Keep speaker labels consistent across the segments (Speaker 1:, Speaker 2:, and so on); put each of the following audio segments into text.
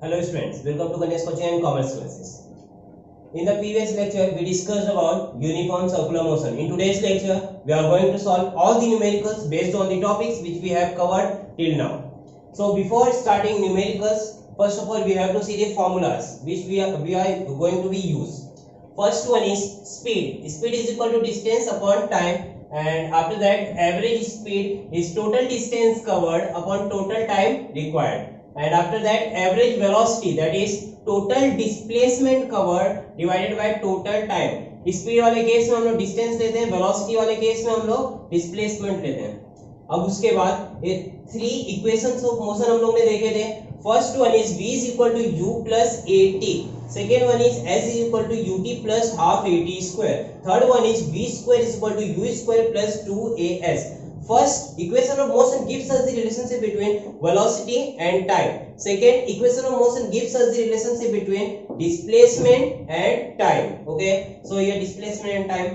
Speaker 1: Hello students, welcome to Ganesh Coaching and Commerce Classes. In the previous lecture, we discussed about uniform circular motion. In today's lecture, we are going to solve all the numericals based on the topics which we have covered till now. So before starting numericals, first of all we have to see the formulas which we are going to be used. First one is speed. Speed is equal to distance upon time, and after that average speed is total distance covered upon total time required. And after that average velocity, that is total displacement covered divided by total time. Speed वाले case में हम लोग distance लेते हैं, velocity वाले case में हम लोग डिस्प्लेसमेंट लेते हैं. अब उसके बाद ये थ्री इक्वेशंस ऑफ मोशन हम लोग ने देखे थे. First one is v is equal to u plus at, second one is s is equal to ut plus half at square, third one is v square is equal to u square plus 2as. First equation of motion gives us the relationship between velocity and time. Second equation of motion gives us the relationship between displacement and time. Okay, so here displacement and time.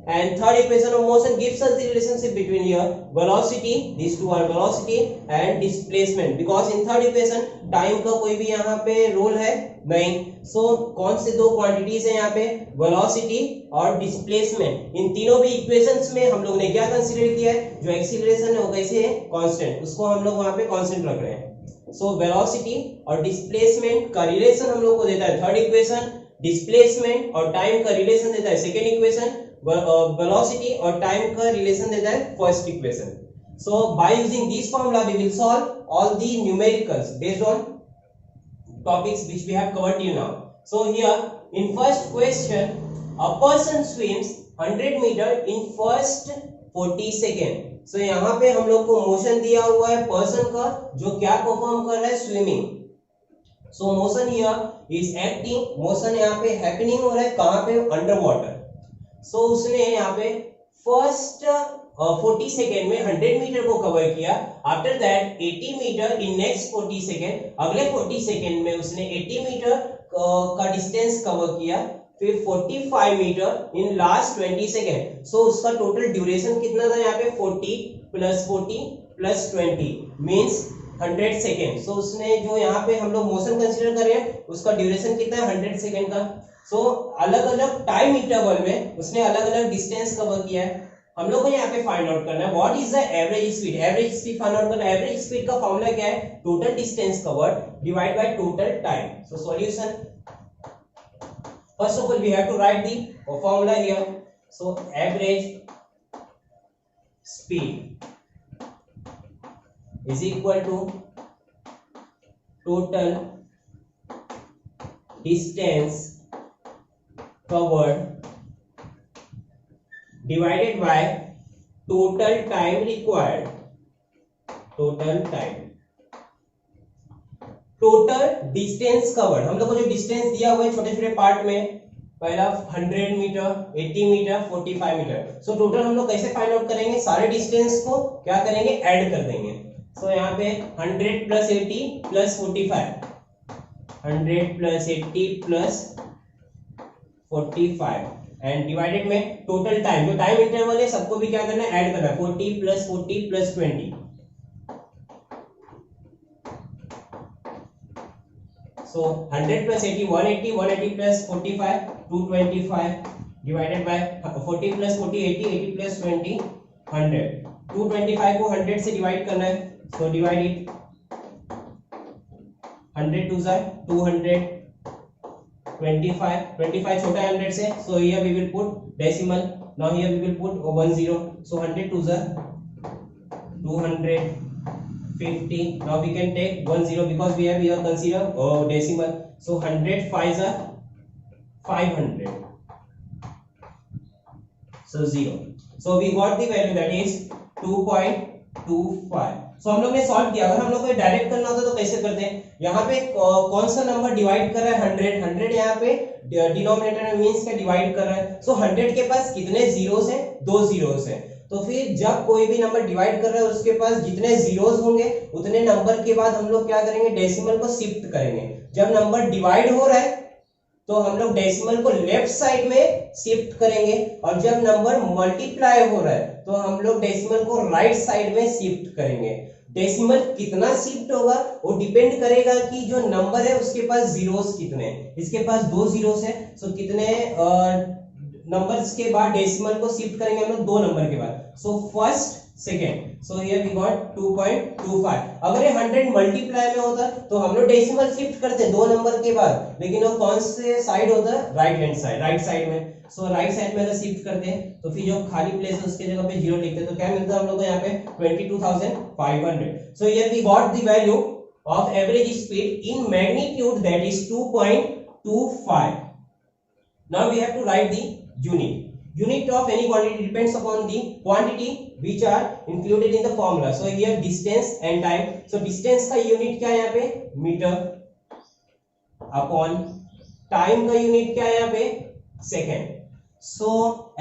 Speaker 1: And third equation of motion gives us the relationship between here velocity, these two are velocity and displacement, because in third equation time का कोई भी यहाँ पे role है नहीं. So कौन से दो क्वांटिटीज है यहाँ पे, velocity और displacement. इन तीनों भी इक्वेशंस में हम लोग ने क्या कंसीडर किया है, जो एक्सीलरेशन है वो कैसे है, कांस्टेंट, उसको हम लोग वहाँ पे कांस्टेंट रख रहे हैं. So velocity और displacement का रिलेशन हम लोग को देता है थर्ड इक्वेशन, डिस्प्लेसमेंट और टाइम का रिलेशन देता है सेकेंड इक्वेशन, वेलोसिटी और टाइम का रिलेशन देता है first equation. So by using this formula we will solve all the numericals based on topics which we have covered till now. So here in first question, a person swims 100 meter in first 40 second. So यहाँ पे हम लोग को motion दिया हुआ है person का जो क्या परफॉर्म कर रहा है, swimming. So motion here is acting, motion यहाँ पे हैपनिंग हो रहा है कहाँ पे, अंडर वाटर. So उसने यहाँ पे फर्स्ट 40 सेकेंड में 100 मीटर को कवर किया. After that 80 metre in next 40 second, अगले 40 सेकेंड में उसने 80 मीटर का डिस्टेंस कवर किया. फिर 45 मीटर इन लास्ट 20 सेकेंड. सो उसका टोटल ड्यूरेशन कितना था यहाँ पे, 40 प्लस 20 मींस 100 सेकेंड. सो उसने जो यहाँ पे हम लोग मोशन कंसीडर कर रहे हैं उसका ड्यूरेशन कितना है, 100 सेकेंड का. सो अलग अलग टाइम इंटरवल में उसने अलग अलग डिस्टेंस कवर किया है. हम लोग को यहाँ पे फाइंड आउट करना है what is the average speed. Average speed find out करना है. एवरेज स्पीड का फॉर्मूला क्या है, total distance covered divide by total time. So solution, first of all we have to write the formula here. So average speed is equal to total distance covered divided by total time required. Total time, total distance covered. हम लोग को जो distance दिया हुआ है छोटे छोटे part में, पहला 100 metre, 80 metre, 45 metre. So total हम लोग कैसे फाइंड आउट करेंगे, सारे डिस्टेंस को क्या करेंगे, ऐड कर देंगे. सो यहाँ पे 100 plus 80 plus 45, 100 plus 80 plus 45 and divided में टोटल टाइम, जो टाइम इंटरवल है सबको भी क्या करना है, ऐड करना है. 40 plus 20. So 100 plus 80 180, 180 plus 45 225 divided by 40 plus 40 80, 80 plus 20 100. 225 को 100 से डिवाइड करना है. सो डिवाइड इट, 100 टू जा 200, 25 छोटा है 100 से. So here we will put decimal. Now here we will put 10. So 100 to the 250. Now we can take 10 because we have here consider decimal. So 100 5 are 500. So 0. So we got the value that is 2.25. सो हम लोग ने solve किया. अगर हम लोग को direct करना होता तो कैसे करते हैं, यहाँ पे कौन सा नंबर डिवाइड कर रहा है, 100 यहाँ पे डिनोमिनेटर में मींस का डिवाइड कर रहा है. सो 100 के पास कितने जीरोस हैं, 2 जीरोस हैं. तो फिर जब कोई भी नंबर डिवाइड कर रहा है उसके पास जितने जीरोस होंगे उतने नंबर के बाद हम लोग क्या करेंगे, डेसिमल को शिफ्ट करेंगे. जब नंबर डिवाइड हो रहा है तो हम लोग डेसिमल को लेफ्ट साइड में शिफ्ट करेंगे, और जब नंबर मल्टीप्लाई हो रहा है तो हम लोग डेसिमल को राइट साइड में शिफ्ट करेंगे. डेसिमल कितना शिफ्ट होगा वो डिपेंड करेगा कि जो नंबर है उसके पास जीरोस कितने हैं। इसके पास 2 जीरोस है, सो कितने नंबर्स के बाद डेसिमल को शिफ्ट करेंगे हम लोग 2 नंबर के बाद। So first second, so here we got 2.25। अगर ये 100 मल्टीप्लाई में होता तो हम लोग डेसिमल शिफ्ट करते 2 नंबर के बाद, लेकिन वो कौन से साइड होता है, right hand side, right side में। सो राइट साइड में अगर शिफ्ट करते हैं तो फिर जो खाली प्लेस है उसके जगह पे 0 लिखते हैं, तो क्या मिलता है हम लोग को यहाँ पे 22,500। So here we got the value of average speed in magnitude, that is 2.25। Now we have to write the unit. Unit of any quantity depends upon the quantity which are included in the formula. So here distance and time. So distance का unit क्या है यहाँ पे, metre, upon time का unit क्या है यहाँ पे, सेकेंड। सो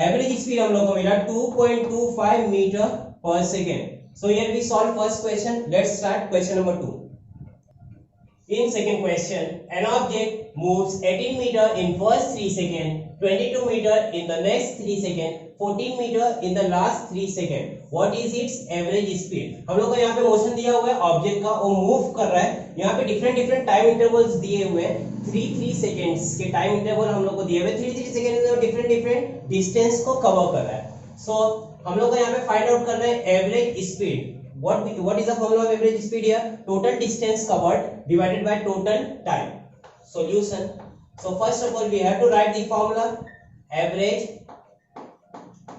Speaker 1: एवरेज स्पीड हम लोग को मिला 2.25 metre per second. So here we solve first question. Let's start question number 2। In second question, an object moves 18 meter in first 3 seconds, 22 meter in the next 3 seconds, 14 meter in the last 3 seconds. What is its average speed? हम लोग को यहाँ पे motion दिया हुआ है object का, वो मूव कर रहा है। यहाँ पे डिफरेंट टाइम इंटरवल्स दिए हुए हैं, 3 सेकेंड्स के टाइम इंटरवल हम लोग को दिए हुए। 3 सेकेंड में डिफरेंट डिस्टेंस को कवर कर रहा है। सो हम लोग को यहाँ पे फाइंड आउट करना है average speed. What is the formula of average speed here? Total distance covered divided by total time. Solution. So first of all we have to write the formula average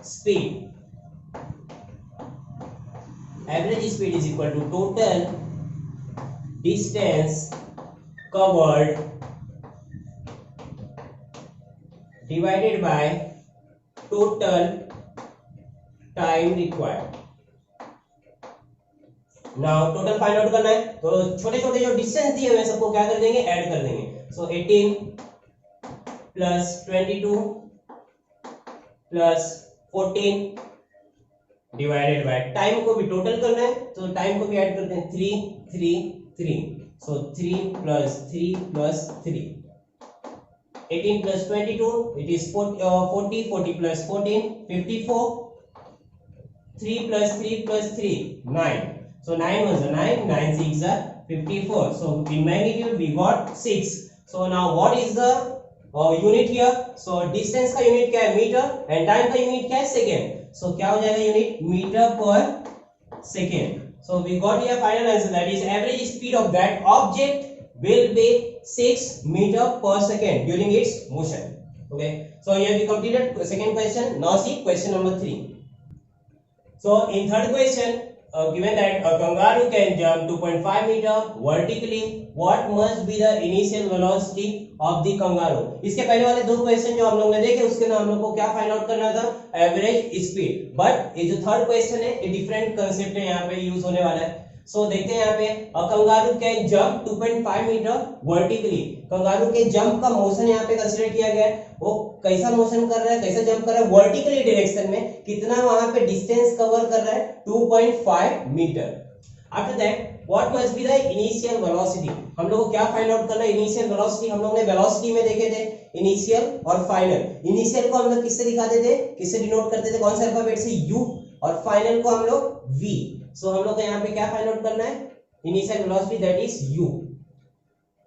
Speaker 1: speed. Average speed is equal to total distance covered divided by total time required. Now total find out करना है, तो छोटे छोटे जो distance दिए हुए सबको क्या कर देंगे, ऐड कर देंगे। सो 18 plus 22 plus 14 divided by time को भी टोटल करना है, तो टाइम को भी ऐड करते हैं 3 सो 3 plus 3 plus 3, 18 plus 22 it is 40 plus 14 54, 3 plus 3 plus 3 9. So 9 was a 9, 9 6 are 54. So in magnitude we got 6. So now what is the unit here? So distance का unit क्या है, मीटर, and time का unit क्या है, second. So क्या हो जाएगा unit, metre per second. So we got here final answer, that is average speed of that object will be 6 meter per second during its motion. Okay. So here we completed second question. Now see question number 3. So in third question, given that a kangaroo can jump 2.5 meter vertically, what must be the initial velocity of the kangaroo? इसके पहले वाले 2 question जो हम लोग ने देखे उसके ना हम लोग को क्या फाइंड आउट करना था, एवरेज स्पीड। बट ये जो थर्ड क्वेश्चन है ये डिफरेंट कंसेप्ट है, यहाँ पे यूज होने वाला है। सो देखते हैं यहाँ पे, a kangaroo can jump 2.5 metre vertically. Kangaroo के जंप का मोशन यहाँ पे कंसीडर किया गया है। वो कैसा मोशन कर रहा है, कैसा जंप कर रहा है, वर्टिकली डायरेक्शन में, कितना वहां पे डिस्टेंस कवर कर रहा है, 2.5 metre. After that what must be the initial velocity, हम लोग को क्या फाइंड आउट करना है, इनिशियल वेलोसिटी। हम लोग ने वेलोसिटी में देखे थे इनिशियल और फाइनल। इनिशियल को हम लोग किससे दिखाते थे, किससे डिनोट करते थे, कौन सा अल्फाबेट से, यू, और फाइनल को हम लोग वी। सो हम लोग को यहाँ पे क्या फाइंड आउट करना है, initial velocity that is you.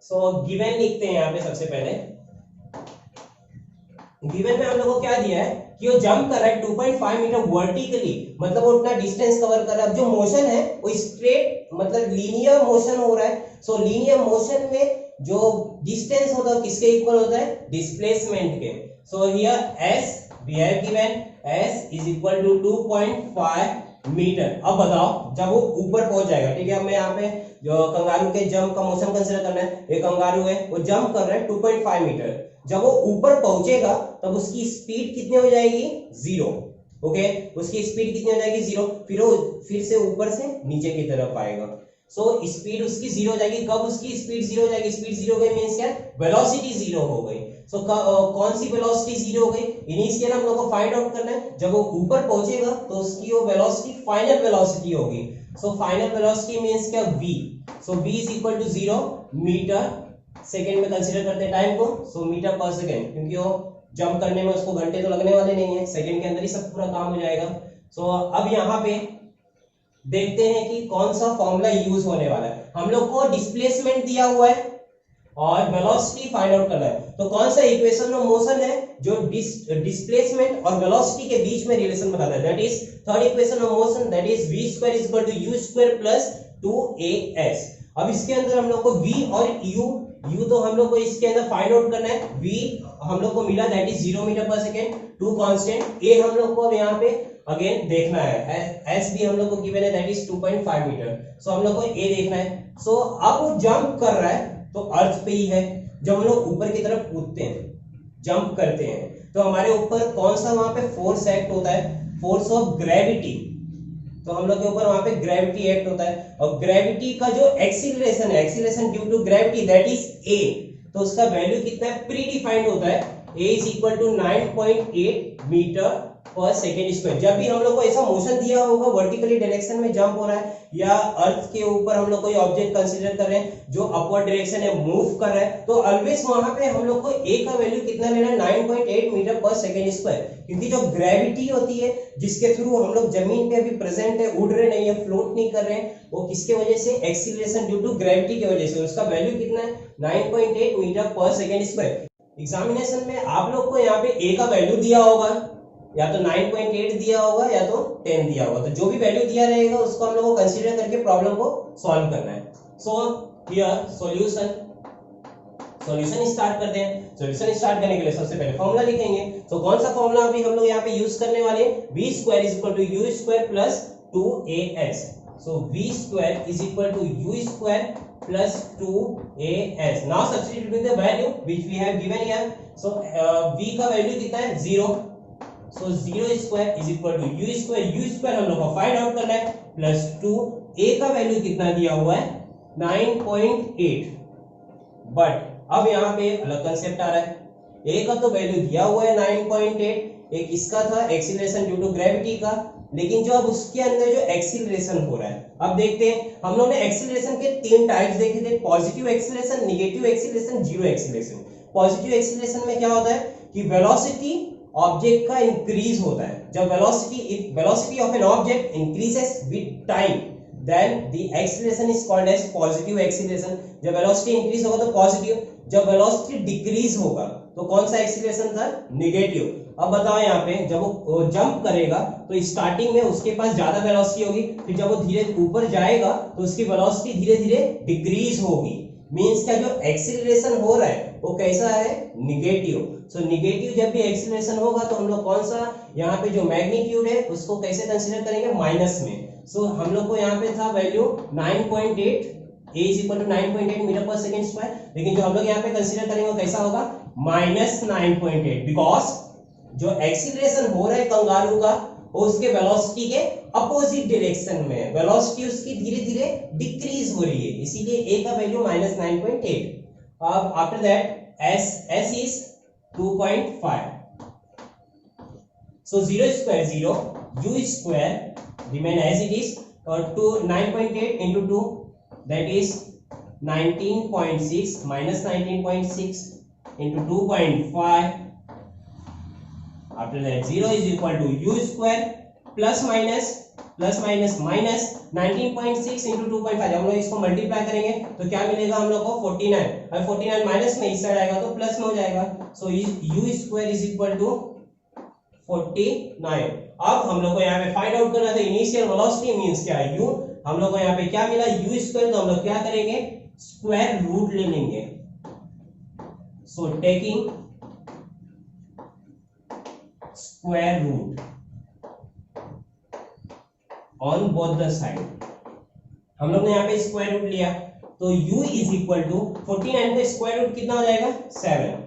Speaker 1: So given लिखते हैं यहाँ पे सबसे पहले। गिवन में हम लोग को क्या दिया है कि वो जंप कर रहा है 2.5 मीटर वर्टिकली, मतलब वो उतना डिस्टेंस कवर कर रहा है। अब जो मोशन है वो स्ट्रेट मतलब लीनियर मोशन हो रहा है। सो लीनियर मोशन में जो डिस्टेंस होता है किसके इक्वल होता है, डिस्प्लेसमेंट के। So here s we have given s is equal to 2.5 metre. अब बताओ जब वो ऊपर पहुंच जाएगा, ठीक है, अब मैं यहाँ पे जो कंगारू के जंप का मोशन कंसीडर करना है, एक कंगारू है वो जंप कर रहा है 2.5 मीटर। जब वो ऊपर पहुंचेगा तब उसकी स्पीड कितनी हो जाएगी, 0। ओके, उसकी स्पीड कितनी हो जाएगी, 0। फिर से ऊपर से नीचे की तरफ आएगा। सो स्पीड उसकी 0 हो जाएगी। कब उसकी स्पीड 0 हो जाएगी, स्पीड 0 हो गई मींस क्या, वेलोसिटी 0 हो गई। सो कौन सी वेलोसिटी 0 हो गई, इनिशियल हम लोग को फाइंड आउट करना है। जब वो ऊपर पहुंचेगा तो उसकी वो वेलोसिटी फाइनल वेलोसिटी होगी। सो फाइनल वेलोसिटी मींस क्या, v। So v is equal to 0 metre second में कंसीडर करते हैं टाइम को। सो मीटर पर सेकेंड, क्योंकि वो जंप करने में उसको घंटे तो लगने वाले नहीं है, सेकेंड के अंदर ही सब पूरा काम हो जाएगा। सो अब यहाँ पे देखते हैं कि कौन सा फॉर्मूला यूज होने वाला है। हम लोग को डिस्प्लेसमेंट दिया हुआ है और वेलोसिटी फाइंड आउट करना है। तो कौन सा इक्वेशन ऑफ मोशन है जो डिस्प्लेसमेंट और वेलोसिटी के बीच में रिलेशन बताता है? That is third equation of motion, that is v square is equal to u square plus 2as। अब इसके अंदर हम लोग को v और u तो हम लोग को इसके अंदर फाइंड आउट करना है। v हम लोग को मिला that is 0 metre per second, 2 constant, a हम लोग को अब यहाँ पे अगेन देखना है, s भी हम लोग को गिवन है दैट इज 2.5 मीटर। सो हम लोग को a देखना है। सो अब वो जंप कर रहा है तो अर्थ पे ही है। जब हम लोग ऊपर की तरफ कूदते हैं, जंप करते हैं, तो हमारे ऊपर कौन सा वहां पे फोर्स एक्ट होता है? Force of gravity. तो हम लोग के ऊपर वहां पे ग्रेविटी एक्ट होता है और ग्रेविटी का जो एक्सीलरेशन है, acceleration due to gravity, that is a। तो उसका वैल्यू कितना है? प्री डिफाइंड होता है, a is equal to 9.8 metre per second square. जब भी हम लोग को ऐसा मोशन दिया होगा, वर्टिकली डायरेक्शन में जंप हो रहा है या अर्थ के ऊपर हम लोग कोई ऑब्जेक्ट कंसीडर कर रहे हैं जो अपवर्ड डायरेक्शन है, मूव कर रहा है, तो ऑलवेज वहां पे हम लोग को a का वैल्यू कितना लेना है? 9.8 मीटर पर सेकेंड स्क्वायर। क्योंकि जो ग्रेविटी होती है जिसके थ्रू हम लोग जमीन पे अभी प्रेजेंट है, उड़ रहे नहीं है, फ्लोट नहीं कर रहे हैं, वो किसके वजह से? एक्सीलरेशन ड्यू टू ग्रेविटी की वजह से। उसका वैल्यू कितना है? 9.8 metre per second square. Examination में आप लोग को यहाँ पे a का वैल्यू दिया होगा, या तो 9.8 दिया होगा या तो 10 दिया होगा। तो जो भी वैल्यू दिया रहेगा उसको हम लोग को कंसीडर करके प्रॉब्लम को सॉल्व करना है। सो हियर सॉल्यूशन स्टार्ट करते हैं। सॉल्यूशन स्टार्ट करने के लिए सबसे पहले फॉर्मूला लिखेंगे। तो कौन सा फॉर्मूला अभी हम लोग यहाँ पे यूज करने वाले हैं? v square is equal to u square plus 2as। So v square is equal to u square plus 2as। Now substitute with the value which we have given here. So v का value कितना है? 0। So 0 square is equal to u square हम लोग को find out करना है, plus 2। a का value कितना दिया हुआ है? 9.8। बट अब यहाँ पे अलग कंसेप्ट आ रहा है। a का तो वैल्यू दिया हुआ है 9.8, एक इसका था एक्सीलरेशन ड्यू टू ग्रेविटी का, लेकिन जो अब उसके अंदर जो एक्सीलरेशन हो रहा है, अब देखते हैं। हम लोग ने एक्सीलरेशन के 3 टाइप्स देखे थे, positive acceleration, negative acceleration, zero acceleration. Positive acceleration में क्या होता है कि वेलोसिटी ऑब्जेक्ट का इंक्रीज होता है। जब velocity of an object increases with time, then the acceleration is called as positive acceleration. जब वेलोसिटी इंक्रीज होगा तो पॉजिटिव, जब वेलोसिटी डिक्रीज होगा तो कौन सा एक्सीलरेशन था? नेगेटिव। अब बताओ यहाँ पे जब वो जंप करेगा तो स्टार्टिंग में उसके पास ज्यादा वेलोसिटी होगी, फिर जब वो धीरे ऊपर जाएगा तो उसकी वेलोसिटी धीरे धीरे डिक्रीज होगी। मींस क्या, जो एक्सीलरेशन हो रहा है वो कैसा है? नेगेटिव। सो नेगेटिव जब भी एक्सीलरेशन होगा तो हम लोग कौन सा यहाँ पे जो मैग्नीट्यूड है उसको कैसे कंसीडर करेंगे? माइनस में। सो हम लोग को यहाँ पे था value 9.8, a is equal to 9.8 metre per second square, लेकिन जो हम लोग यहाँ पे कंसीडर करेंगे वो कैसा होगा? माइनस 9.8, बिकॉज जो एक्सीलरेशन हो रहा है कंगारू का वो उसके वेलोसिटी के अपोजिट डायरेक्शन में है, वेलोसिटी उसकी धीरे धीरे डिक्रीज हो रही है, इसीलिए a का वैल्यू माइनस 9.8। अब after that s is 2.5। So 0 square 0, u square remain as it is, और 9.8 into 2 that is 19.6 minus 19.6 into 2.5. After that 0 is equal to u square plus minus minus 19.6 into 2.5। हम लोग इसको multiply करेंगे तो क्या मिलेगा हम लोग को? 49। अब 49 माइनस में इस साइड आएगा तो प्लस में हो जाएगा। So u square is equal to 49। अब हम लोग को यहाँ पे फाइंड आउट करना है इनिशियल वेलोसिटी मींस क्या है? u। हम लोग को यहाँ पे क्या मिला? u square. तो हम लोग क्या करेंगे? स्क्वायर रूट ले लेंगे। So taking square root on both the side, हम लोग ने यहाँ पे स्क्वायर रूट लिया तो u इज इक्वल टू 49 का स्क्वायर रूट कितना हो जाएगा? 7।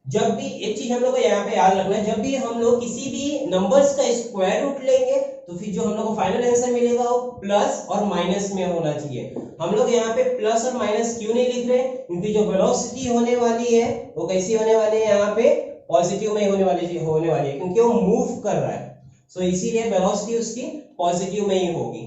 Speaker 1: जब भी एक चीज हम लोग को यहाँ पे याद रखना है, जब भी हम लोग किसी भी नंबर्स का स्क्वायर रूट लेंगे तो फिर जो हम लोग को फाइनल आंसर मिलेगा वो प्लस और माइनस में होना चाहिए। हम लोग यहाँ पे प्लस और माइनस क्यों नहीं लिख रहे? क्योंकि जो वेलोसिटी होने वाली है वो कैसी होने वाली है? यहाँ पे पॉजिटिव में होने वाली है, क्योंकि वो मूव कर रहा है। सो इसीलिए वेलोसिटी उसकी पॉजिटिव में ही होगी।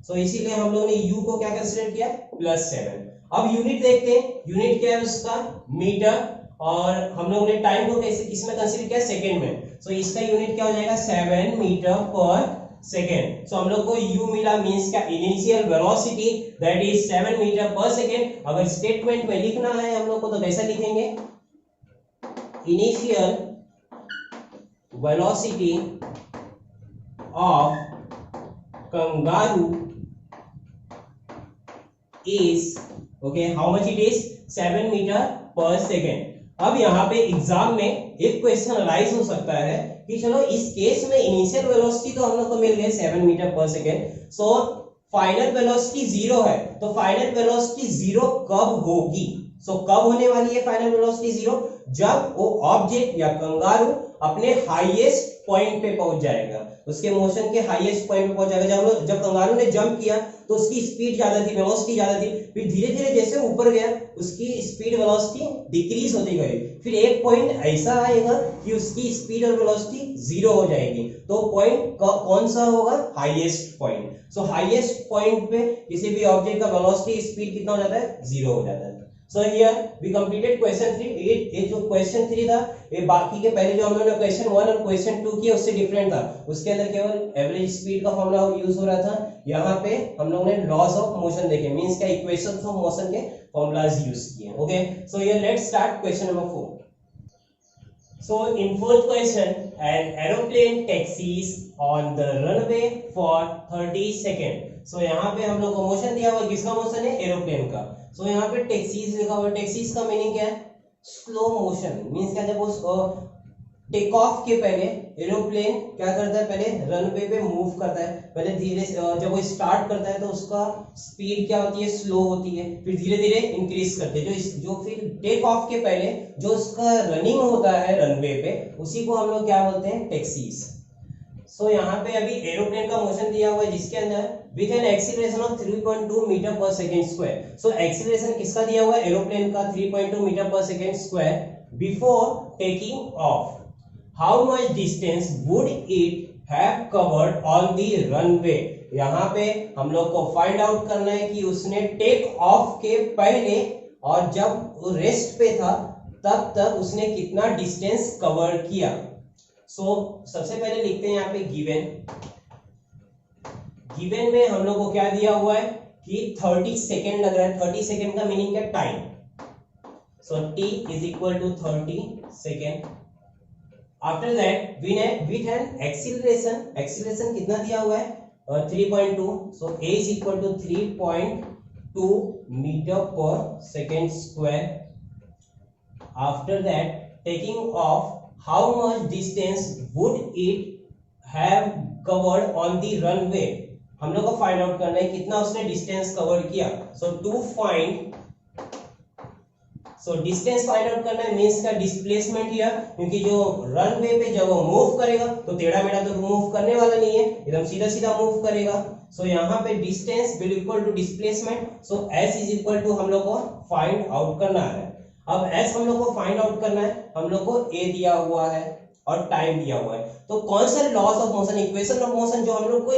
Speaker 1: सो इसीलिए हम लोग ने u को क्या कंसीडर किया? +7। अब यूनिट देखते हैं, यूनिट क्या है उसका? मीटर। और हम लोग ने टाइम को कैसे किस में कंसीडर किया? सेकंड में। सो इसका यूनिट क्या हो जाएगा? 7 मीटर पर सेकेंड। सो हम लोग को u मिला मींस क्या initial velocity that is 7 metre per second. अगर स्टेटमेंट में लिखना है हम लोग को तो कैसा लिखेंगे, initial velocity of kangaroo is okay how much it is 7 metre per second. अब यहाँ पे एग्जाम में एक क्वेश्चन अराइज हो सकता है कि चलो इस केस में इनिशियल वेलोसिटी तो हम लोग को मिल गए 7 मीटर पर सेकेंड, सो फाइनल वेलोसिटी 0 है, तो फाइनल वेलोसिटी 0 कब होगी? सो कब होने वाली है फाइनल वेलोसिटी 0? जब वो ऑब्जेक्ट या कंगारू अपने हाईएस्ट पॉइंट पे पहुंच जाएगा, उसके मोशन के हाईएस्ट पॉइंट पे पहुंच जाएगा। जब कंगारू ने जंप किया तो उसकी स्पीड ज्यादा थी, वेलोसिटी ज्यादा थी, फिर धीरे धीरे जैसे ऊपर गया उसकी स्पीड वेलोसिटी डिक्रीज होती गई, फिर एक पॉइंट ऐसा आएगा कि उसकी स्पीड और वेलोसिटी 0 हो जाएगी। तो पॉइंट कौन सा होगा? Highest point. सो हाईएस्ट पॉइंट पे किसी भी ऑब्जेक्ट का वेलोसिटी स्पीड कितना हो जाता है? 0 हो जाता है। So here we completed question 3। ये जो question 3 था ये बाकी के पहले जो हम लोगों ने question 1 और question 2 किया उससे डिफरेंट था। उसके अंदर केवल एवरेज स्पीड का फॉर्मूला यूज हो रहा था, यहाँ पे हम लोगों ने लॉस ऑफ मोशन देखे, मींस क्या इक्वेशंस ऑफ मोशन के फॉर्मूलाज यूज किए। Okay, so here let's start question number 4। So in fourth question, an aeroplane taxis on the runway for 30 seconds. So यहाँ पे हम लोग को मोशन दिया हुआ, किसका मोशन है? एरोप्लेन का। सो यहाँ पे टैक्सीज लिखा हुआ है, टैक्सीज का मीनिंग क्या है? Slow motion. मींस क्या, जब वो टेक ऑफ के पहले एरोप्लेन क्या करता है? पहले रनवे पे मूव करता है, पहले धीरे जब वो स्टार्ट करता है तो उसका स्पीड क्या होती है? स्लो होती है, फिर धीरे धीरे इंक्रीज करते हैं। जो फिर टेक ऑफ के पहले जो उसका रनिंग होता है रनवे पे, उसी को हम लोग क्या बोलते हैं? टैक्सीज। सो यहाँ पे अभी एरोप्लेन का मोशन दिया हुआ है जिसके अंदर with an acceleration of 3.2 metre per second square. So acceleration किसका दिया हुआ है? एरोप्लेन का 3.2 metre per second square before taking off. How much distance would it have covered on the runway? यहाँ पे हम लोग को फाइंड आउट करना है कि उसने टेक ऑफ के पहले और जब वो रेस्ट पे था तब तक उसने कितना डिस्टेंस कवर किया। सो सबसे पहले लिखते हैं यहाँ पे गिवन में हम लोग को क्या दिया हुआ है कि 30 सेकेंड लग रहा है। 30 सेकेंड का मीनिंग क्या? Time. So t is equal to 30 second. After that with an acceleration कितना दिया हुआ है? 3.2। So a is equal to 3.2 metre per second square. After that taking off, how much distance would it have covered on the runway? हम लोग को find out करना है कितना उसने डिस्टेंस कवर किया। सो डिस्टेंस फाइंड आउट करना है मींस का डिस्प्लेसमेंट हियर, क्योंकि जो रनवे पे जब वो मूव करेगा तो टेढ़ा मेढ़ा तो मूव करने वाला नहीं है, एकदम सीधा सीधा मूव करेगा। सो यहाँ पे distance will equal to displacement. So s is equal to हम लोग को फाइंड आउट करना है। अब s हम लोग को फाइंड आउट करना है, हम लोग को a दिया हुआ है और टाइम दिया हुआ है। तो कौन सा loss of motion, equation of motion जो हम लोग को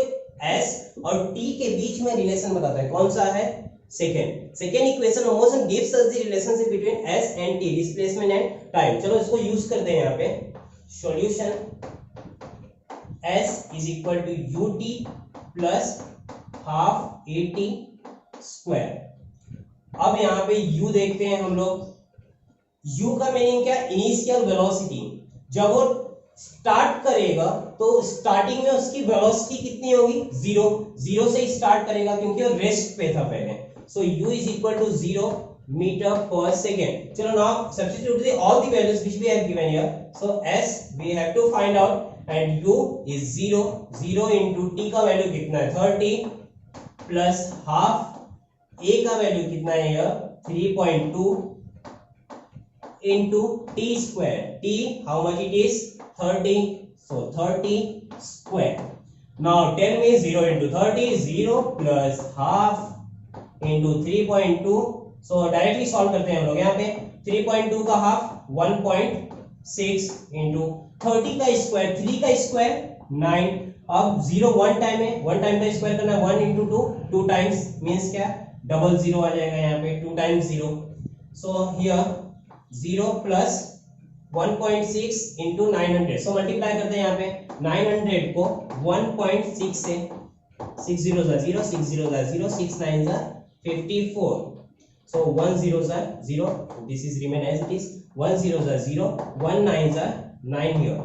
Speaker 1: s और t के बीच में रिलेशन बताता है, कौन सा है? Second equation of motion gives us the relationship between s and t, displacement and time. चलो इसको यूज करते हैं यहाँ पे। Solution s is equal to ut plus half at square. अब यहाँ पे u देखते हैं हम लोग। u का मीनिंग क्या? Initial velocity. जब वो स्टार्ट करेगा तो स्टार्टिंग में उसकी वेलोसिटी कितनी होगी? 0 से स्टार्ट करेगा क्योंकि वो रेस्ट पे था पहले। So u is equal to 0 metre per second. चलो now substitute all the values which we have given here. So s we have to find out and u is 0 into t का value कितना है? 30 plus half a का value कितना है here? 3.2 into t square. t how much it is? 30. So 30 square. Now tell me 0 into 30, 0 plus half into 3.2. So directly solve करते हैं हम लोग। यहाँ पे 3.2 का हाफ 1.6 into 30 का स्क्वायर, 3 का स्क्वायर 9। अब 0 1 टाइम है, 1 टाइम का स्क्वायर करना है, 1 into 2 टाइम्स मीन्स क्या? डबल 0 आ जाएगा यहाँ पे, 2 times 0. So here 0 plus 1.6 into 900, so multiply करते हैं यहाँ पे 900 को 1.6 से, 6 0 0, 6 0 0, 6 9 54, so 1 0 0, this is remain as it is, 1 0 0, 1 9 9 here,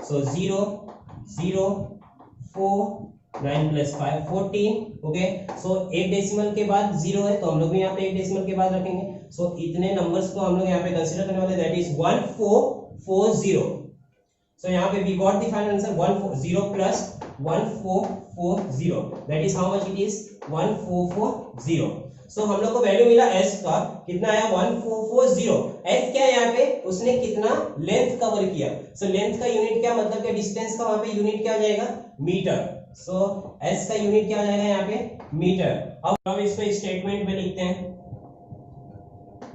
Speaker 1: so 0 0 4 9 plus 5 14, okay. सो एक डेसिमल के बाद 0 है तो हम लोग भी यहाँ पे एक डेसिमल के बाद रखेंगे, सो इतने नंबर्स को हम लोग यहाँ पे कंसीडर करने वाले, दैट इज 1440, सो यहाँ पे we got the final answer 140 plus 1440, that is how much it is 1440, so हम लोग को वैल्यू मिला s का, कितना आया 1440, s क्या है यहाँ पे, उसने कितना लेंथ कवर किया, सो लेंथ का यूनिट क्या, मतलब क्या डिस्टेंस का वहां पे यूनिट क्या आ जाएगा, मीटर, सो s का यूनिट क्या आ जाएगा यहाँ पे मीटर। अब हम इसको स्टेटमेंट में लिखते हैं,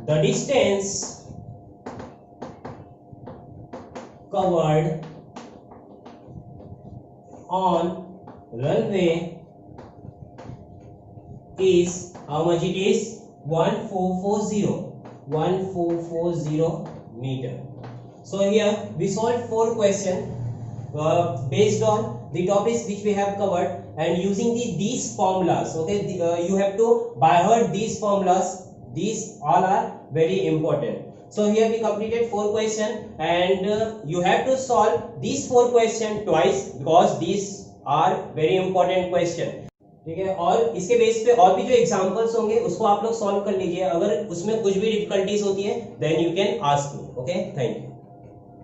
Speaker 1: the distance covered on runway is how much it is 1440 meter. So here we solved 4 questions based on the topics which we have covered and using these formulas, okay, you have to by heart these formulas, these all are very important. So here we completed 4 questions and you have to solve these 4 questions twice because these are very important question, ठीक है। और इसके base पे और भी जो examples होंगे उसको आप लोग सॉल्व कर लीजिए, अगर उसमें कुछ भी डिफिकल्टीज होती है then you can ask me, okay, thank you.